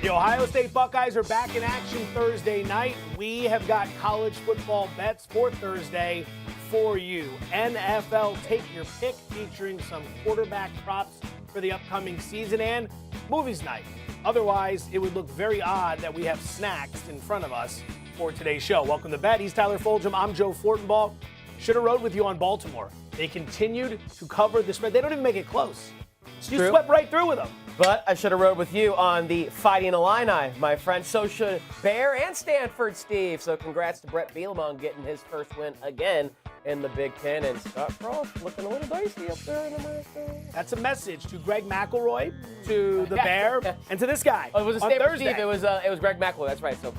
The Ohio State Buckeyes are back in action Thursday night. We have got college football bets for Thursday for you. NFL Take Your Pick featuring some quarterback props for the upcoming season and movies night. Otherwise, it would look very odd that we have snacks in front of us for today's show. Welcome to Bet. He's Tyler Foljam. I'm Joe Fortenbaugh. Should have rode with you on Baltimore. They continued to cover the spread. They don't even make it close. You swept right through with them. But I should have rode with you on the Fighting Illini, my friend. So should Bear and Stanford Steve. So congrats to Brett Bielema on getting his first win again in the Big Ten. And Scott Frost looking a little dicey up there in America. That's a message to Greg McElroy, to the Bear, and to this guy. Oh, it was a Stanford Steve. It was Greg McElroy. That's right. So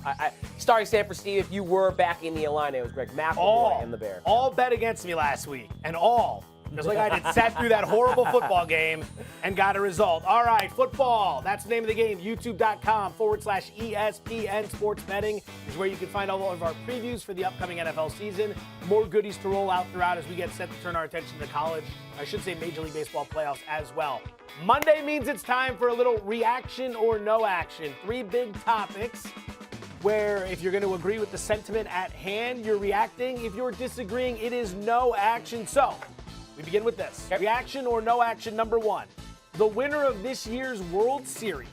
sorry, Stanford Steve, if you were backing the Illini, it was Greg McElroy and the Bear. All bet against me last week, and all. Just like I did, sat through that horrible football game and got a result. All right, football. That's the name of the game. YouTube.com/ESPN Sports Betting is where you can find all of our previews for the upcoming NFL season. More goodies to roll out throughout as we get set to turn our attention to college. I should say Major League Baseball playoffs as well. Monday means it's time for a little reaction or no action. 3 big topics where if you're going to agree with the sentiment at hand, you're reacting. If you're disagreeing, it is no action. So we begin with this. Reaction or no action number 1. The winner of this year's World Series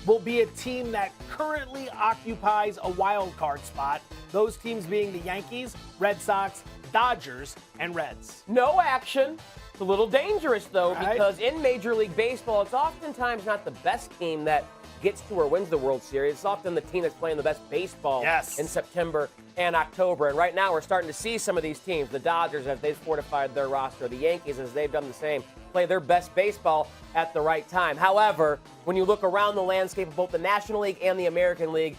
will be a team that currently occupies a wild card spot. Those teams being the Yankees, Red Sox, Dodgers, and Reds. No action. It's a little dangerous, though, Right. because in Major League Baseball, it's oftentimes not the best team that gets to or wins the World Series. It's often the team that's playing the best baseball in September and October. And right now we're starting to see some of these teams, the Dodgers as they've fortified their roster, the Yankees as they've done the same, play their best baseball at the right time. However, when you look around the landscape of both the National League and the American League,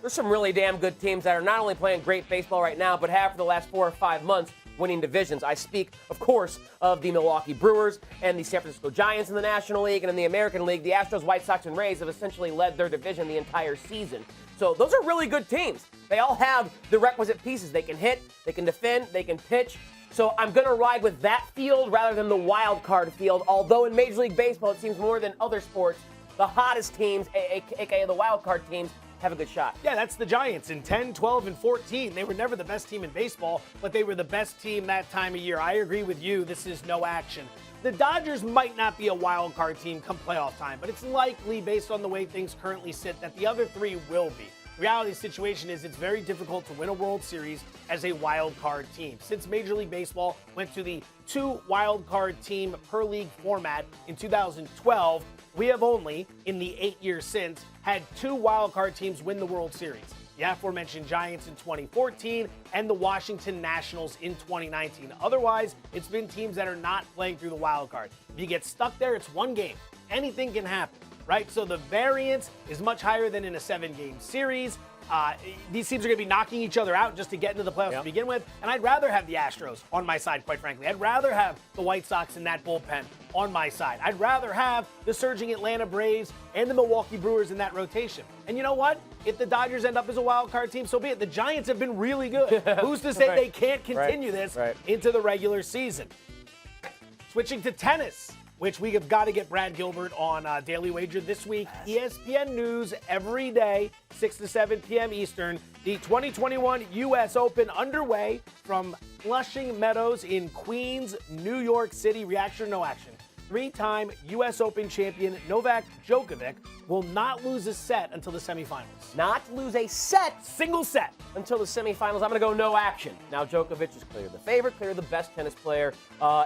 there's some really damn good teams that are not only playing great baseball right now, but have for the last 4 or 5 months winning divisions. I speak, of course, of the Milwaukee Brewers and the San Francisco Giants in the National League, and in the American League, the Astros, White Sox, and Rays have essentially led their division the entire season. So those are really good teams. They all have the requisite pieces. They can hit, they can defend, they can pitch. So I'm going to ride with that field rather than the wild card field, although in Major League Baseball, it seems more than other sports, the hottest teams, aka the wild card teams, have a good shot. Yeah, that's the Giants in 10, 12, and 14. They were never the best team in baseball, but they were the best team that time of year. I agree with you. This is no action. The Dodgers might not be a wild card team come playoff time, but it's likely, based on the way things currently sit, that the other 3 will be. The reality of the situation is it's very difficult to win a World Series as a wild card team. Since Major League Baseball went to the 2 wild card team per league format in 2012, we have only, in the 8 years since, had 2 wild card teams win the World Series. The aforementioned Giants in 2014 and the Washington Nationals in 2019. Otherwise, it's been teams that are not playing through the wild card. If you get stuck there, it's 1 game. Anything can happen, right? So the variance is much higher than in a 7-game series. These teams are going to be knocking each other out just to get into the playoffs to begin with. And I'd rather have the Astros on my side, quite frankly. I'd rather have the White Sox in that bullpen on my side. I'd rather have the surging Atlanta Braves and the Milwaukee Brewers in that rotation. And you know what? If the Dodgers end up as a wild card team, so be it. The Giants have been really good. Who's to say they can't continue this into the regular season? Switching to tennis, which we have got to get Brad Gilbert on Daily Wager this week. ESPN News every day, 6 to 7 p.m. Eastern. The 2021 U.S. Open underway from Flushing Meadows in Queens, New York City. Reaction or no action? 3-time U.S. Open champion Novak Djokovic will not lose a set until the semifinals. Not lose a set? Single set. Until the semifinals. I'm going to go no action. Now, Djokovic is clearly the favorite, clearly the best tennis player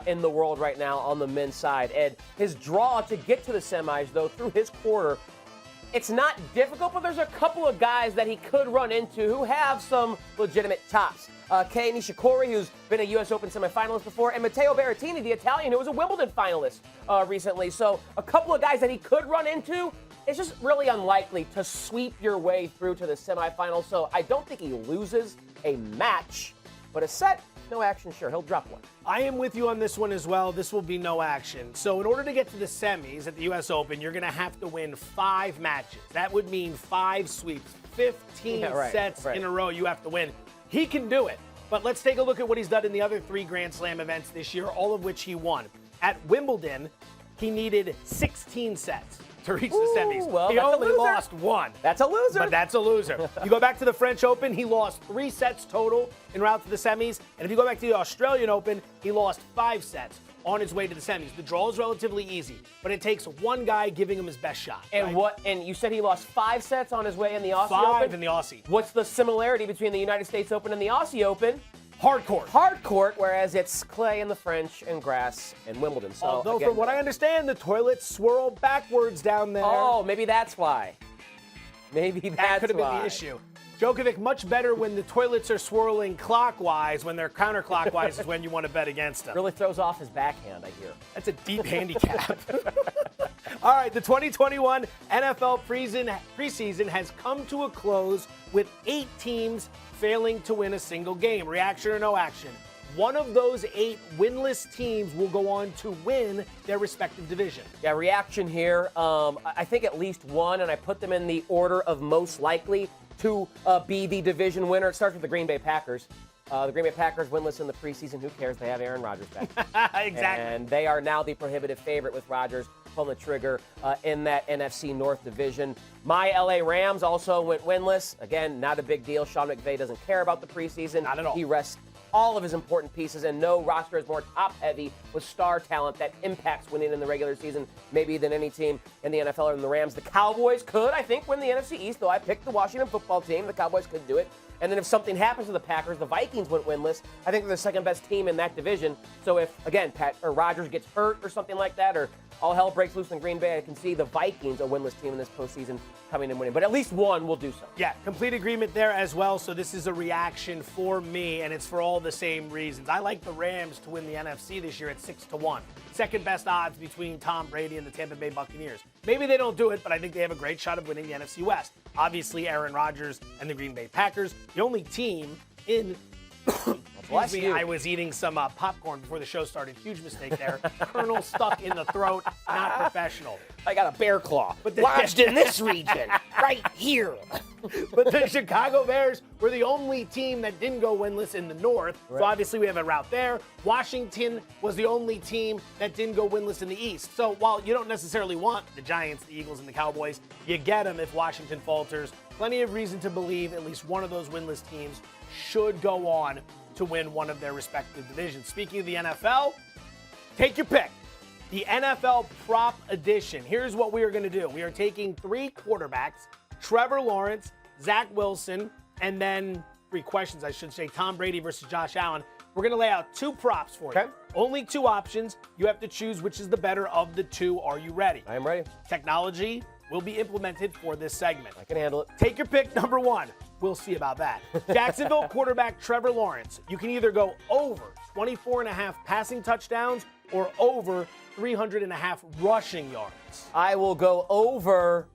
in the world right now on the men's side. And his draw to get to the semis, though, through his quarter, it's not difficult, but there's a couple of guys that he could run into who have some legitimate tops. Kei Nishikori, who's been a U.S. Open semifinalist before, and Matteo Berrettini, the Italian, who was a Wimbledon finalist recently. So a couple of guys that he could run into. It's just really unlikely to sweep your way through to the semifinals. So I don't think he loses a match, but a set, no action, sure. He'll drop one. I am with you on this one as well. This will be no action. So in order to get to the semis at the U.S. Open, you're going to have to win 5 matches. That would mean 5 sweeps, 15 sets in a row you have to win. He can do it. But let's take a look at what he's done in the other 3 Grand Slam events this year, all of which he won. At Wimbledon, he needed 16 sets. to reach the semis. Well, he only lost one. That's a loser. But that's a loser. You go back to the French Open, he lost 3 sets total en route to the semis. And if you go back to the Australian Open, he lost 5 sets on his way to the semis. The draw is relatively easy, but it takes one guy giving him his best shot. And right? And you said he lost 5 sets on his way in the Aussie Open? 5 in the Aussie. What's the similarity between the United States Open and the Aussie Open? Hard court. Hard court, whereas it's clay in the French and grass in Wimbledon. So Although, again, from what I understand, the toilets swirl backwards down there. Oh, maybe that's why. Maybe that's why. That could have been the issue. Djokovic, much better when the toilets are swirling clockwise. When they're counterclockwise is when you want to bet against them. Really throws off his backhand, I hear. That's a deep handicap. All right, the 2021 NFL preseason has come to a close with 8 teams failing to win a single game. Reaction or no action? One of those 8 winless teams will go on to win their respective division. Yeah, reaction here. I think at least one, and I put them in the order of most likely to be the division winner. It starts with the Green Bay Packers. The Green Bay Packers winless in the preseason. Who cares? They have Aaron Rodgers back. Exactly. And they are now the prohibitive favorite with Rodgers pulling the trigger in that NFC North division. My LA Rams also went winless. Again, not a big deal. Sean McVay doesn't care about the preseason. Not at all. He rests all of his important pieces, and no roster is more top-heavy with star talent that impacts winning in the regular season maybe than any team in the NFL or in the Rams. The Cowboys could, I think, win the NFC East, though I picked the Washington football team. The Cowboys could do it. And then if something happens to the Packers, the Vikings went winless. I think they're the second-best team in that division. So if, again, Rodgers gets hurt or something like that, or all hell breaks loose in Green Bay, I can see the Vikings, a winless team in this postseason, coming and winning. But at least one will do so. Yeah, complete agreement there as well. So this is a reaction for me, and it's for all the same reasons. I like the Rams to win the NFC this year at 6-1. Second best odds between Tom Brady and the Tampa Bay Buccaneers. Maybe they don't do it, but I think they have a great shot of winning the NFC West. Obviously, Aaron Rodgers and the Green Bay Packers, the only team in... Excuse me, I was eating some popcorn before the show started. Huge mistake there. Kernel stuck in the throat. Not professional. I got a bear claw. But lodged in this region, right here. But the Chicago Bears were the only team that didn't go winless in the North. Right. So obviously we have a route there. Washington was the only team that didn't go winless in the East. So while you don't necessarily want the Giants, the Eagles, and the Cowboys, you get them if Washington falters. Plenty of reason to believe at least one of those winless teams should go on to win one of their respective divisions. Speaking of the NFL, take your pick. The NFL prop edition. Here's what we are going to do. We are taking 3 quarterbacks, Trevor Lawrence, Zach Wilson, and then 3 questions, I should say, Tom Brady versus Josh Allen. We're going to lay out 2 props for you. Only 2 options. You have to choose which is the better of the 2. Are you ready? I am ready. Technology will be implemented for this segment. I can handle it. Take your pick, number 1. We'll see about that. Jacksonville quarterback Trevor Lawrence. You can either go over 24.5 passing touchdowns or over 300.5 rushing yards. I will go over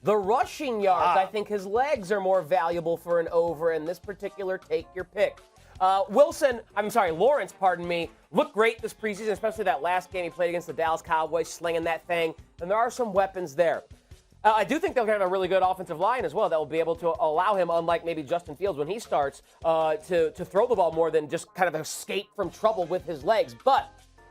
the rushing yards. I think his legs are more valuable for an over in this particular take your pick. Lawrence, looked great this preseason, especially that last game he played against the Dallas Cowboys, slinging that thing. And there are some weapons there. I do think they'll have a really good offensive line as well that will be able to allow him, unlike maybe Justin Fields when he starts, to throw the ball more than just kind of escape from trouble with his legs. But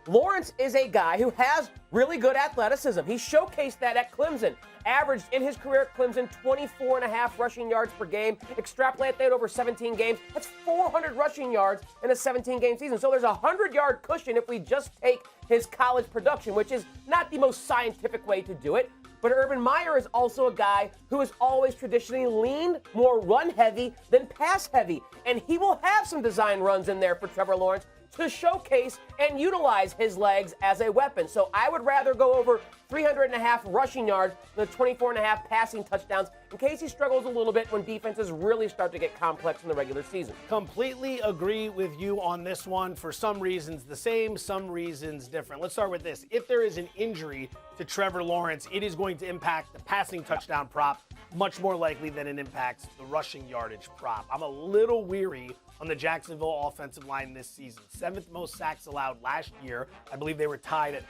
Lawrence is a guy who has really good athleticism. He showcased that at Clemson. Averaged in his career at Clemson 24.5 rushing yards per game. Extrapolate that over 17 games. That's 400 rushing yards in a 17-game season. So there's a 100-yard cushion if we just take his college production, which is not the most scientific way to do it. But Urban Meyer is also a guy who has always traditionally leaned more run-heavy than pass-heavy. And he will have some design runs in there for Trevor Lawrence to showcase and utilize his legs as a weapon. So I would rather go over 300.5 rushing yards than 24.5 passing touchdowns in case he struggles a little bit when defenses really start to get complex in the regular season. Completely agree with you on this one. For some reasons the same, some reasons different. Let's start with this. If there is an injury to Trevor Lawrence, it is going to impact the passing touchdown prop much more likely than it impacts the rushing yardage prop. I'm a little weary on the Jacksonville offensive line this season. 7th most sacks allowed last year. I believe they were tied at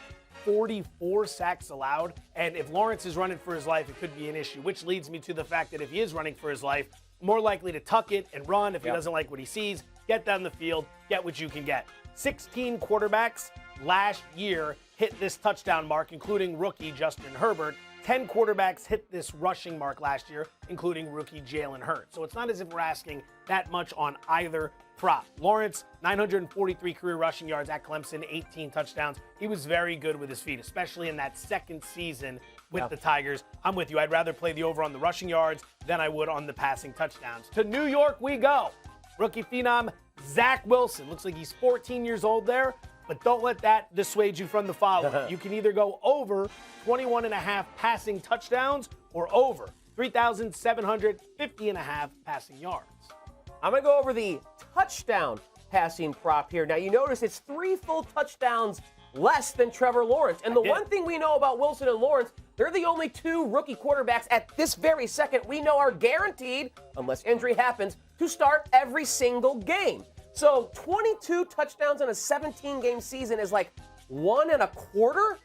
44 sacks allowed. And if Lawrence is running for his life, it could be an issue, which leads me to the fact that if he is running for his life, more likely to tuck it and run if he doesn't like what he sees, get down the field, get what you can get. 16 quarterbacks last year hit this touchdown mark, including rookie Justin Herbert. 10 quarterbacks hit this rushing mark last year, including rookie Jalen Hurts. So it's not as if we're asking that much on either prop. Lawrence, 943 career rushing yards at Clemson, 18 touchdowns. He was very good with his feet, especially in that second season with the Tigers. I'm with you. I'd rather play the over on the rushing yards than I would on the passing touchdowns. To New York we go. Rookie phenom Zach Wilson. Looks like he's 14 years old there, but don't let that dissuade you from the following. You can either go over 21.5 passing touchdowns or over 3,750.5 passing yards. I'm going to go over the touchdown passing prop here. Now, you notice it's 3 full touchdowns less than Trevor Lawrence. And the one thing we know about Wilson and Lawrence, they're the only 2 rookie quarterbacks at this very second we know are guaranteed, unless injury happens, to start every single game. So 22 touchdowns in a 17-game season is like 1.25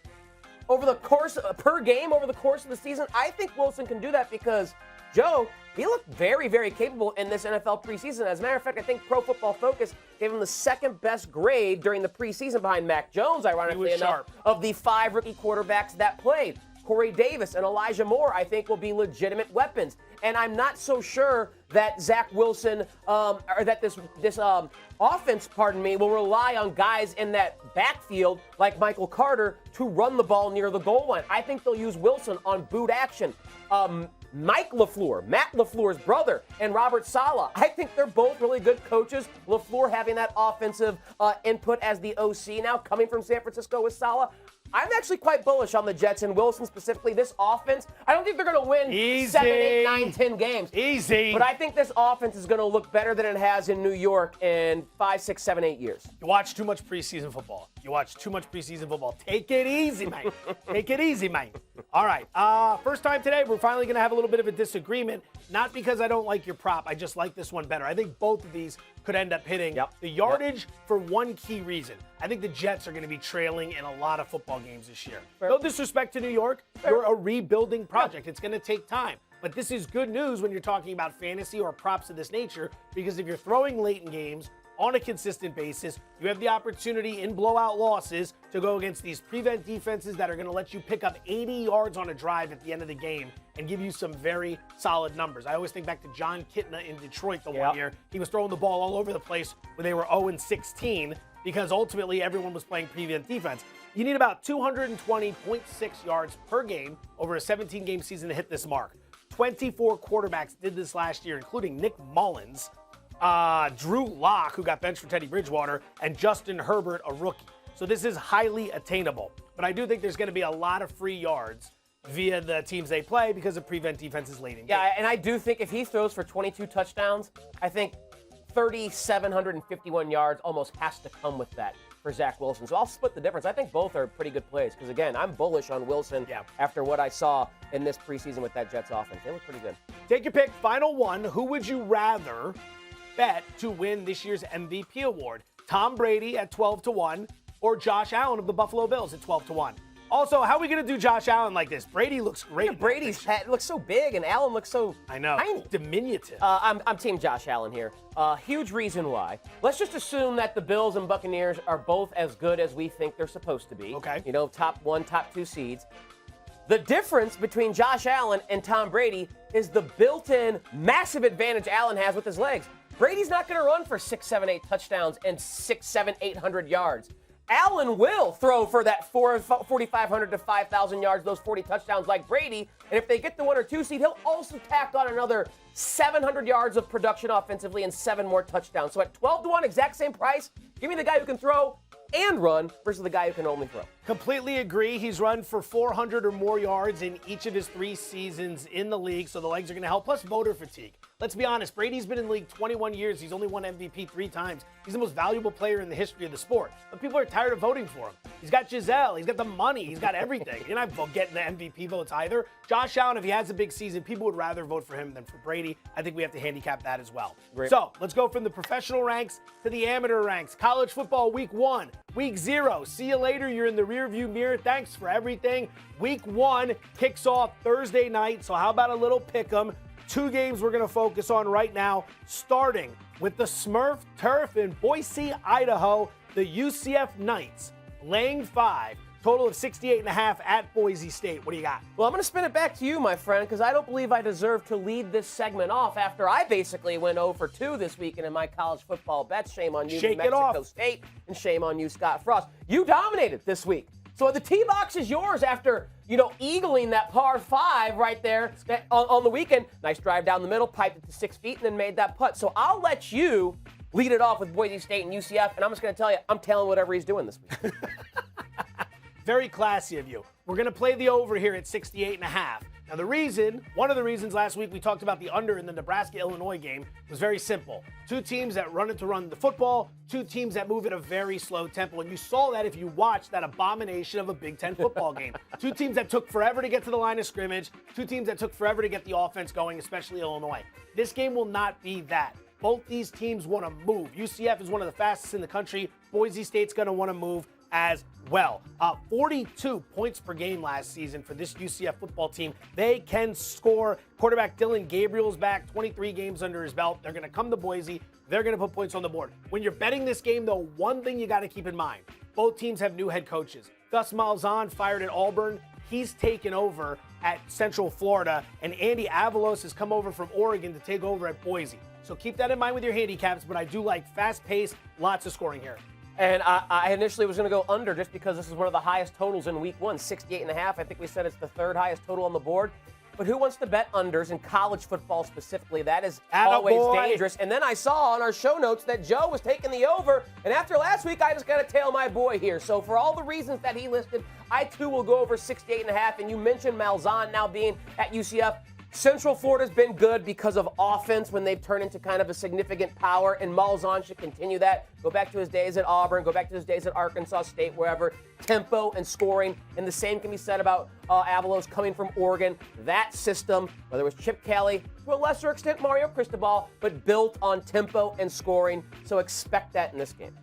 over the course per game over the course of the season. I think Wilson can do that because, Joe, he looked very, very capable in this NFL preseason. As a matter of fact, I think Pro Football Focus gave him the second best grade during the preseason behind Mac Jones, ironically enough, of the 5 rookie quarterbacks that played. Corey Davis and Elijah Moore, I think, will be legitimate weapons. And I'm not so sure that Zach Wilson, or that this offense, will rely on guys in that backfield like Michael Carter to run the ball near the goal line. I think they'll use Wilson on boot action. Mike LaFleur, Matt LaFleur's brother, and Robert Saleh. I think they're both really good coaches. LaFleur having that offensive input as the OC now, coming from San Francisco with Saleh. I'm actually quite bullish on the Jets and Wilson specifically. This offense, I don't think they're going to win 7, 8, 9, 10 games. Easy. But I think this offense is going to look better than it has in New York in 5, 6, 7, 8 years. You watch too much preseason football. Take it easy, man. Take it easy, man. All right. First time today, we're finally going to have a little bit of a disagreement. Not because I don't like your prop. I just like this one better. I think both of these could end up hitting the yardage for one key reason. I think the Jets are going to be trailing in a lot of football games this year. No disrespect to New York. You're a rebuilding project. It's going to take time. But this is good news when you're talking about fantasy or props of this nature, because if you're throwing late in games on a consistent basis, you have the opportunity in blowout losses to go against these prevent defenses that are going to let you pick up 80 yards on a drive at the end of the game and give you some very solid numbers. I always think back to John Kitna in Detroit the one year. He was throwing the ball all over the place when they were 0-16 because ultimately everyone was playing prevent defense. You need about 220.6 yards per game over a 17-game season to hit this mark. 24 quarterbacks did this last year, including Nick Mullins, Drew Lock, who got benched for Teddy Bridgewater, and Justin Herbert, a rookie. So this is highly attainable. But I do think there's going to be a lot of free yards via the teams they play because of prevent defenses late in games. Yeah, and I do think if he throws for 22 touchdowns, I think 3,751 yards almost has to come with that for Zach Wilson. So I'll split the difference. I think both are pretty good plays because, again, I'm bullish on Wilson after what I saw in this preseason with that Jets offense. They look pretty good. Take your pick. Final one. Who would you rather bet to win this year's MVP award? Tom Brady at 12-1 or Josh Allen of the Buffalo Bills at 12-1? Also, how are we going to do Josh Allen like this? Brady looks great. Yeah, Brady's head looks so big, and Allen looks so tiny. Diminutive. I'm team Josh Allen here. Huge reason why. Let's just assume that the Bills and Buccaneers are both as good as we think they're supposed to be. Okay. You know, top 1, top 2 seeds. The difference between Josh Allen and Tom Brady is the built-in massive advantage Allen has with his legs. Brady's not going to run for 6, 7, 8 touchdowns and 6, 7, 800 yards. Allen will throw for that 4,500 to 5,000 yards, those 40 touchdowns like Brady. And if they get the 1 or 2 seed, he'll also tack on another 700 yards of production offensively and 7 more touchdowns. So at 12-1, exact same price, give me the guy who can throw and run versus the guy who can only throw. Completely agree. He's run for 400 or more yards in each of his 3 seasons in the league, so the legs are going to help. Plus voter fatigue. Let's be honest, Brady's been in the league 21 years. He's only won MVP 3 times. He's the most valuable player in the history of the sport. But people are tired of voting for him. He's got Giselle. He's got the money. He's got everything. You're not getting the MVP votes either. Josh Allen, if he has a big season, people would rather vote for him than for Brady. I think we have to handicap that as well. Great. So let's go from the professional ranks to the amateur ranks. College football week 1, week 0. See you later. You're in the rearview mirror. Thanks for everything. Week 1 kicks off Thursday night. So how about a little pick 'em? 2 games we're going to focus on right now, starting with the Smurf Turf in Boise, Idaho. The UCF Knights laying 5 Total of 68.5 at Boise State. What do you got? Well, I'm going to spin it back to you, my friend, because I don't believe I deserve to lead this segment off after I basically went 0 for 2 this weekand in my college football bets. Shame on you, New Mexico State, and shame on you, Scott Frost. You dominated this week. So the tee box is yours after, eagling that par 5 right there on the weekend. Nice drive down the middle, piped it to 6 feet, and then made that putt. So I'll let you lead it off with Boise State and UCF, and I'm just going to tell you, I'm tailing whatever he's doing this week. Very classy of you. We're going to play the over here at 68.5. Now, one of the reasons last week we talked about the under in the Nebraska-Illinois game was very simple. Two teams that run the football, two teams that move at a very slow tempo. And you saw that if you watched that abomination of a Big Ten football game. Two teams that took forever to get to the line of scrimmage, two teams that took forever to get the offense going, especially Illinois. This game will not be that. Both these teams want to move. UCF is one of the fastest in the country. Boise State's going to want to move as well. 42 points per game last season for this UCF football team. They can score. Quarterback Dylan Gabriel's back, 23 games under his belt. They're going to come to Boise. They're going to put points on the board. When you're betting this game, though, one thing you got to keep in mind. Both teams have new head coaches. Gus Malzahn fired at Auburn. He's taken over at Central Florida. And Andy Avalos has come over from Oregon to take over at Boise. So keep that in mind with your handicaps, but I do like fast-paced, lots of scoring here. And I initially was going to go under just because this is one of the highest totals in week 1, 68.5. I think we said it's the third highest total on the board. But who wants to bet unders in college football specifically? That is always dangerous. And then I saw on our show notes that Joe was taking the over. And after last week, I just got to tail my boy here. So for all the reasons that he listed, I too will go over 68.5. And you mentioned Malzahn now being at UCF. Central Florida's been good because of offense when they've turned into kind of a significant power, and Malzahn should continue that. Go back to his days at Auburn, go back to his days at Arkansas State, wherever. Tempo and scoring, and the same can be said about Avalos coming from Oregon. That system, whether it was Chip Kelly, to a lesser extent Mario Cristobal, but built on tempo and scoring, so expect that in this game.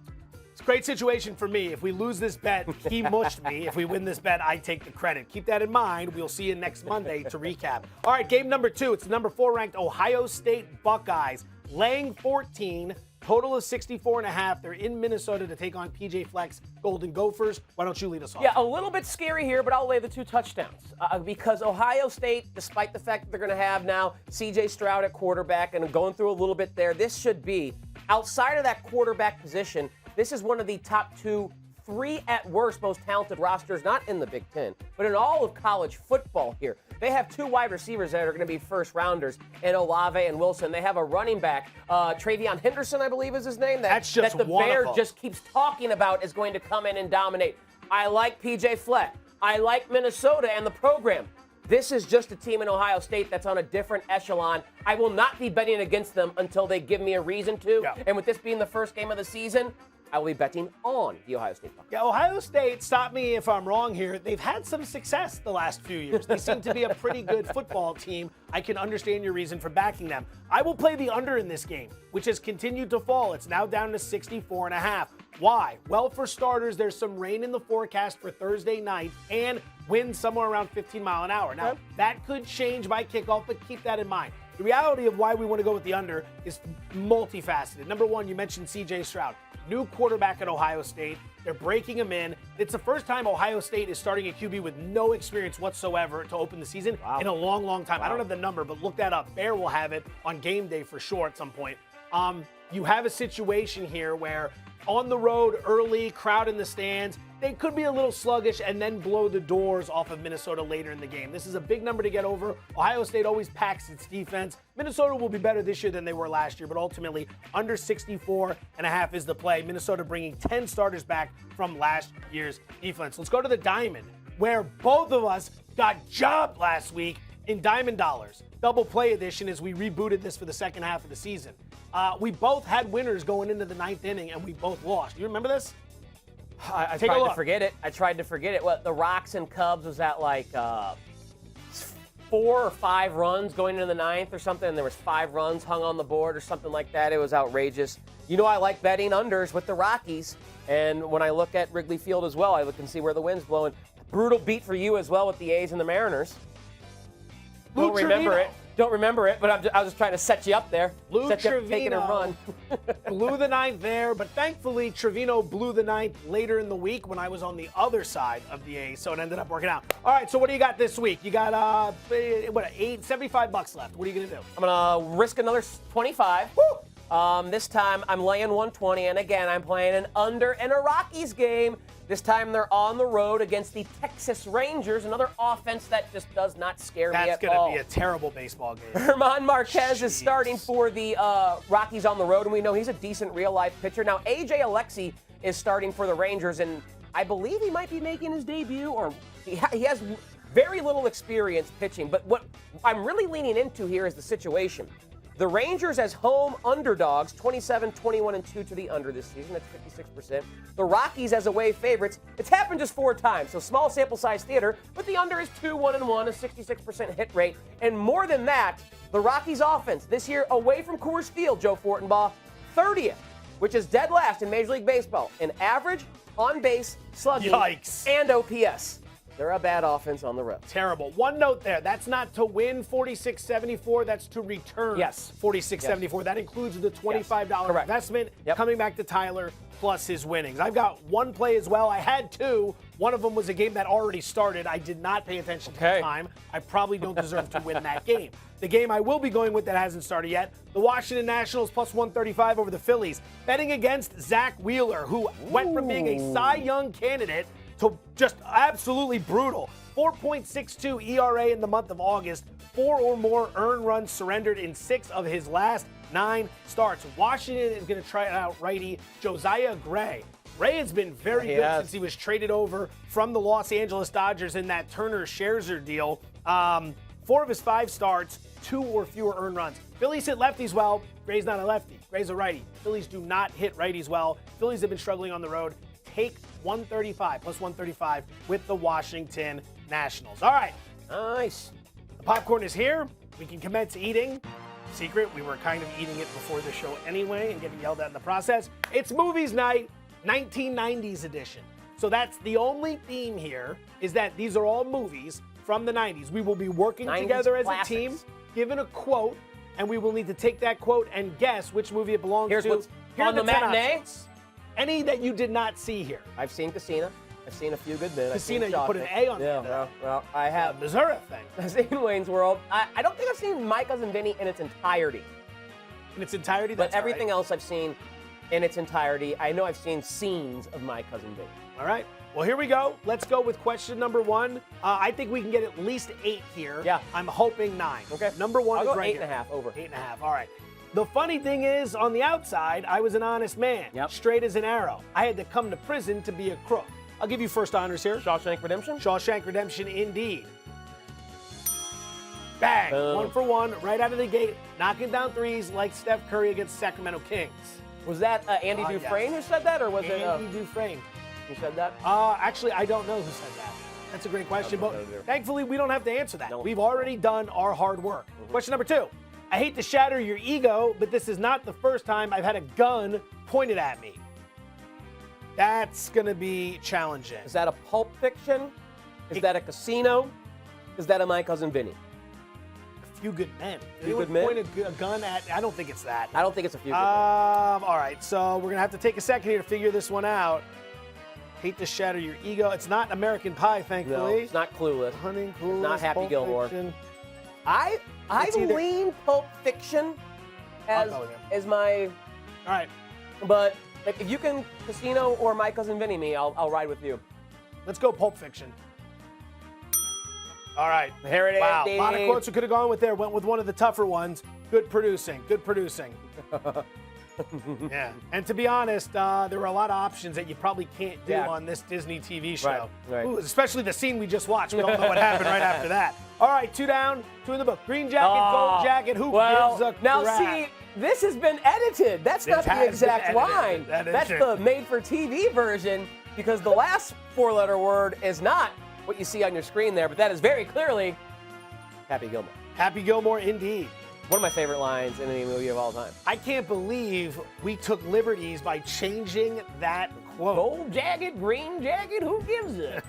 It's a great situation for me. If we lose this bet, he mushed me. If we win this bet, I take the credit. Keep that in mind. We'll see you next Monday to recap. All right, game number 2. It's the number 4 ranked Ohio State Buckeyes. Laying 14, total of 64.5. They're in Minnesota to take on PJ Fleck's Golden Gophers. Why don't you lead us off? Yeah, a little bit scary here, but I'll lay the 2 touchdowns. Because Ohio State, despite the fact that they're going to have now C.J. Stroud at quarterback and going through a little bit there, this should be, outside of that quarterback position, this is one of the top 2, 3 at worst most talented rosters, not in the Big Ten, but in all of college football here. They have 2 wide receivers that are going to be first rounders in Olave and Wilson. They have a running back, Travion Henderson, I believe is his name, that the Bear just keeps talking about is going to come in and dominate. I like PJ Fleck. I like Minnesota and the program. This is just a team in Ohio State that's on a different echelon. I will not be betting against them until they give me a reason to. Yeah. And with this being the first game of the season, I will be betting on the Ohio State Buckeyes. Yeah, Ohio State, stop me if I'm wrong here, they've had some success the last few years. They seem to be a pretty good football team. I can understand your reason for backing them. I will play the under in this game, which has continued to fall. It's now down to 64.5. Why? Well, for starters, there's some rain in the forecast for Thursday night and winds somewhere around 15 mile an hour. Now, that could change by kickoff, but keep that in mind. The reality of why we want to go with the under is multifaceted. Number 1, you mentioned C.J. Stroud. New quarterback at Ohio State. They're breaking him in. It's the first time Ohio State is starting a QB with no experience whatsoever to open the season in a long, long time. I don't have the number, but look that up. Bear will have it on game day for sure at some point. You have a situation here where on the road, early, crowd in the stands, they could be a little sluggish and then blow the doors off of Minnesota later in the game. This is a big number to get over. Ohio State always packs its defense. Minnesota will be better this year than they were last year, but ultimately under 64.5 is the play. Minnesota bringing 10 starters back from last year's defense. Let's go to the Diamond, where both of us got jobbed last week in Diamond Dollars. Double play edition as we rebooted this for the second half of the season. We both had winners going into the 9th inning, and we both lost. You remember this? I tried to forget it. What, the Rocks and Cubs was at like 4 or 5 runs going into the 9th or something, and there was 5 runs hung on the board or something like that. It was outrageous. You know I like betting unders with the Rockies, and when I look at Wrigley Field as well, I look and see where the wind's blowing. Brutal beat for you as well with the A's and the Mariners. Don't remember it. don't remember it, but I was just trying to set you up there. Lou set you up, take it and run. blew the ninth there, but thankfully Trevino blew the ninth later in the week when I was on the other side of the A, so it ended up working out. All right, so what do you got this week? You got $75 left. What are you gonna do? I'm gonna risk another 25. Woo! This time I'm laying 120, and again I'm playing an under in a Rockies game. This time they're on the road against the Texas Rangers, another offense that just does not scare me at all. That's going to be a terrible baseball game. Herman Marquez is starting for the Rockies on the road, and we know he's a decent real-life pitcher. Now, A.J. Alexy is starting for the Rangers, and I believe he might be making his debut, or he has very little experience pitching. But what I'm really leaning into here is the situation. The Rangers as home underdogs, 27, 21, and 2 to the under this season. That's 56%. The Rockies as away favorites. It's happened just 4 times, so small sample size theater, but the under is 2-1-1, a 66% hit rate. And more than that, the Rockies offense this year away from Coors Field, Joe Fortenbaugh, 30th, which is dead last in Major League Baseball in average, on base, slugging, and OPS. They're a bad offense on the road. Terrible. One note there. That's not to win 46.74. That's to return 46.74. Yes. That includes the $25 investment coming back to Tyler plus his winnings. I've got one play as well. I had 2. One of them was a game that already started. I did not pay attention to the time. I probably don't deserve to win that game. The game I will be going with that hasn't started yet, the Washington Nationals plus 135 over the Phillies. Betting against Zach Wheeler, who went from being a Cy Young candidate to just absolutely brutal. 4.62 ERA in the month of August, 4 or more earned runs surrendered in 6 of his last 9 starts. Washington is going to try out righty Josiah Gray. Gray has been very good since he was traded over from the Los Angeles Dodgers in that Turner-Scherzer deal. 4 of his 5 starts, 2 or fewer earned runs. Phillies hit lefties well. Gray's not a lefty. Gray's a righty. Phillies do not hit righties well. Phillies have been struggling on the road. Take 135 plus 135 with the Washington Nationals. All right. Nice. The popcorn is here. We can commence eating. Secret, we were kind of eating it before the show anyway and getting yelled at in the process. It's movies night, 1990s edition. So that's the only theme here, is that these are all movies from the 90s. We will be working together as a team, given a quote, and we will need to take that quote and guess which movie it belongs to. What's on the matinee. Options. Any that you did not see here. I've seen Casino. I've seen a few good bits. Casino, you put an A on there. Well, I have. Missouri thing. I've seen Wayne's World. I don't think I've seen My Cousin Vinny in its entirety. In its entirety? But everything else I've seen in its entirety. I know I've seen scenes of My Cousin Vinny. All right. Well, here we go. Let's go with question number 1. I think we can get at least 8 here. Yeah. I'm hoping 9. Okay. Number 1 I'll is go right 8.5 over. 8.5. All right. The funny thing is, on the outside, I was an honest man, straight as an arrow. I had to come to prison to be a crook. I'll give you first honors here. Shawshank Redemption? Shawshank Redemption, indeed. Bang. Boom. 1 for 1, right out of the gate, knocking down threes like Steph Curry against Sacramento Kings. Was that Andy Dufresne who said that, or was it Andy Dufresne? Who said that? Actually, I don't know who said that. That's a great question, but thankfully we don't have to answer that. We've already done our hard work. Question number 2. I hate to shatter your ego, but this is not the first time I've had a gun pointed at me. That's going to be challenging. Is that a Pulp Fiction? Is that a Casino? Is that a My Cousin Vinny? A Few Good Men. Few Good Men? Point a gun at, I don't think it's that. I don't think it's a Few Good Men. All right, so we're going to have to take a second here to figure this one out. Hate to shatter your ego. It's not American Pie, thankfully. No, it's not Clueless. Hunting, Clueless, it's not Happy Pulp Gilmore. Fiction. I lean Pulp Fiction as my. All right. But if you can Casino or My Cousin Vinny me, I'll ride with you. Let's go Pulp Fiction. All right. There it is. Wow. A lot of quotes we could have gone with there. Went with one of the tougher ones. Good producing. Good producing. Yeah. And to be honest, there were a lot of options that you probably can't do on this Disney TV show. Right. Ooh, especially the scene we just watched. We all know what happened right after that. All right, 2 down, 2 in the book. Green jacket, gold jacket. Who gives a now crap? See, this has been edited. That's not the exact line. That's the made-for-TV version, because the last 4-letter word is not what you see on your screen there, but that is very clearly Happy Gilmore. Happy Gilmore, indeed. One of my favorite lines in any movie of all time. I can't believe we took liberties by changing that quote. Gold jacket, green jacket, who gives it?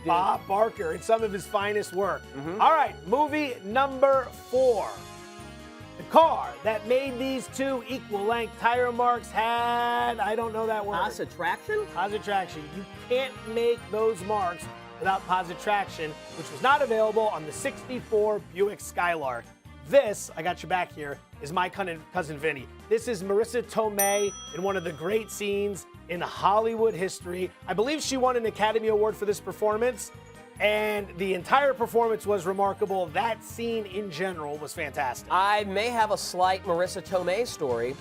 Bob Barker in some of his finest work. All right, movie number 4. The car that made these two equal-length tire marks had, I don't know that word. Positraction? Positraction. You can't make those marks without positraction, which was not available on the 64 Buick Skylark. This, I got your back here, is my cousin Vinny. This is Marissa Tomei in one of the great scenes in Hollywood history. I believe she won an Academy Award for this performance, and the entire performance was remarkable. That scene in general was fantastic. I may have a slight Marissa Tomei story.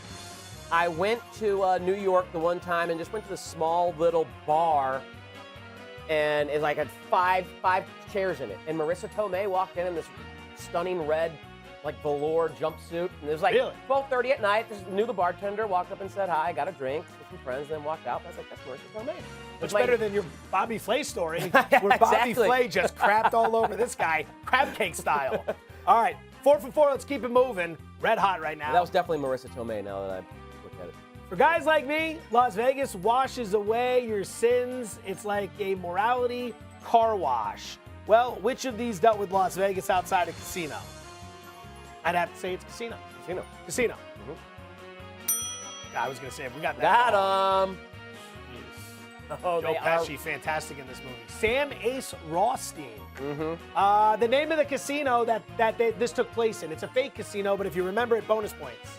I went to New York the one time and just went to this small little bar, and it like had five chairs in it. And Marissa Tomei walked in this stunning red, like velour jumpsuit, and it was like 12:30 at night. Just knew the bartender, walked up and said hi, got a drink with some friends, then walked out. I was like, that's Marissa Tomei. Much better than your Bobby Flay story, where Bobby Flay just crapped all over this guy, crab cake style. All right, 4 for 4. Let's keep it moving. Red hot right now. That was definitely Marissa Tomei. Now that I look at it. For guys like me, Las Vegas washes away your sins. It's like a morality car wash. Well, which of these dealt with Las Vegas outside a casino? I'd have to say it's casino. Casino. I was going to say, if we got that. Got him. Oh, Joe Pesci, fantastic in this movie. Sam Ace Rothstein. The name of the casino that this took place in. It's a fake casino, but if you remember it, bonus points.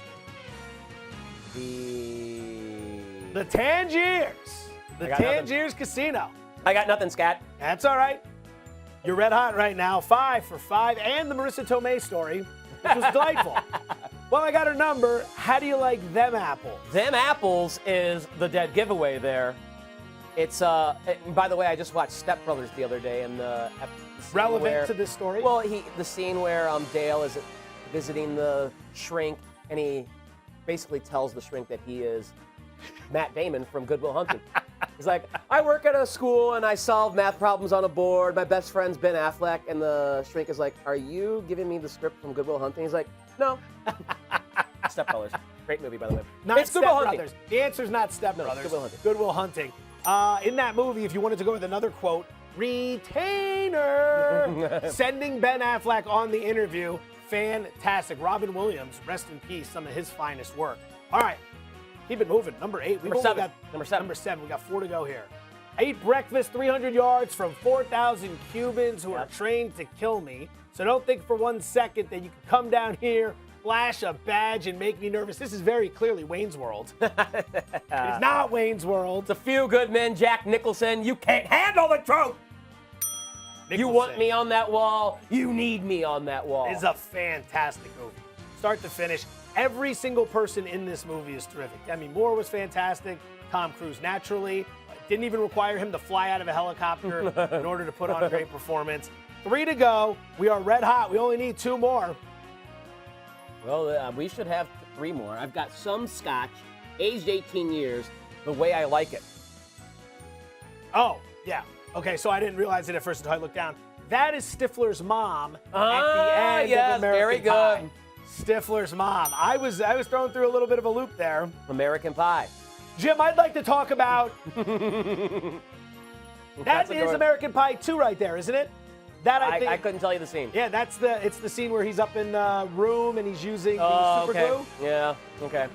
The Tangiers. The Tangiers Casino. I got nothing, Scat. That's all right. You're red hot right now. 5 for 5. And the Marissa Tomei story, which was delightful. Well, I got her number. How do you like them apples? Them apples is the dead giveaway there. It's by the way, I just watched Step Brothers the other day, and the relevant to this story. Well, the scene where Dale is visiting the shrink, and he basically tells the shrink that he is Matt Damon from Good Will Hunting. He's like, I work at a school and I solve math problems on a board. My best friend's Ben Affleck, and the shrink is like, are you giving me the script from Good Will Hunting? He's like, no. Step Brothers, great movie by the way. Not Step Brothers. The answer's not Step Brothers. Good Will Hunting. Good Will Hunting. In that movie, if you wanted to go with another quote, retainer, sending Ben Affleck on the interview, fantastic. Robin Williams, rest in peace, some of his finest work. All right, keep it moving. Number 8. Number 7. Number 7. We got 4 to go here. I eat breakfast 300 yards from 4,000 Cubans who are trained to kill me. So don't think for 1 second that you can come down here, flash a badge, and make me nervous. This is very clearly Wayne's World. It's not Wayne's World. It's A Few Good Men, Jack Nicholson. You can't handle the truth. You want me on that wall. You need me on that wall. It's a fantastic movie. Start to finish. Every single person in this movie is terrific. Demi Moore was fantastic. Tom Cruise naturally. Didn't even require him to fly out of a helicopter in order to put on a great performance. 3 to go. We are red hot. We only need 2 more. Well, we should have 3 more. I've got some scotch, aged 18 years, the way I like it. Oh, yeah. Okay, so I didn't realize it at first until I looked down. That is Stifler's mom at the end of American Pie. Good. Stifler's mom. I was thrown through a little bit of a loop there. American Pie. Jim, I'd like to talk about that is American Pie 2 right there, isn't it? That I couldn't tell you the scene. Yeah, it's the scene where he's up in the room and he's using the super glue. Yeah, okay.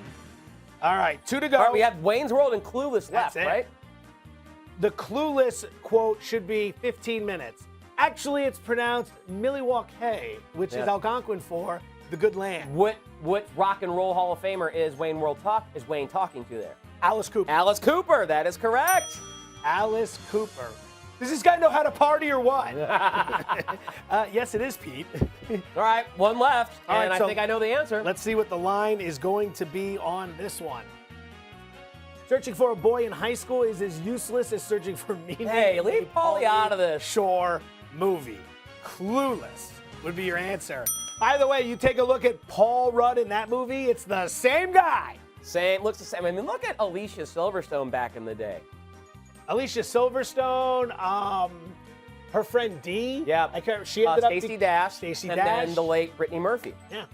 All right, 2 to go. All right, we have Wayne's World and Clueless left, right? The Clueless quote should be 15 minutes. Actually, it's pronounced Milwaukee, which is Algonquin for the good land. What rock and roll Hall of Famer is Wayne talking to there? Alice Cooper. Alice Cooper, that is correct. Alice Cooper. Does this guy know how to party or what? Yes, it is, Pete. All right, 1 left, and I think I know the answer. Let's see what the line is going to be on this one. Searching for a boy in high school is as useless as searching for me. Hey, leave Paulie out of this. Shore movie. Clueless would be your answer. By the way, you take a look at Paul Rudd in that movie, it's the same guy. Looks the same. I mean, look at Alicia Silverstone back in the day. Alicia Silverstone, her friend Dee. Yeah. She ended up Stacey Dash. Stacey and Dash. then the late Brittany Murphy. Yeah.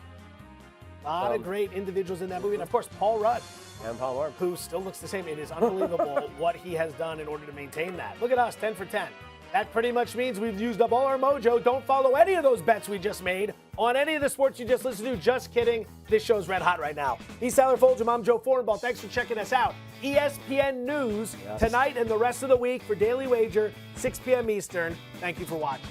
A lot of great individuals in that movie. And, of course, Paul Rudd. And Paul Rudd. Who still looks the same. It is unbelievable what he has done in order to maintain that. Look at us, 10 for 10. That pretty much means we've used up all our mojo. Don't follow any of those bets we just made on any of the sports you just listened to. Just kidding. This show's red hot right now. He's Tyler Fulgham. I'm Joe Fornball. Thanks for checking us out. ESPN News tonight and the rest of the week for Daily Wager, 6 p.m. Eastern. Thank you for watching.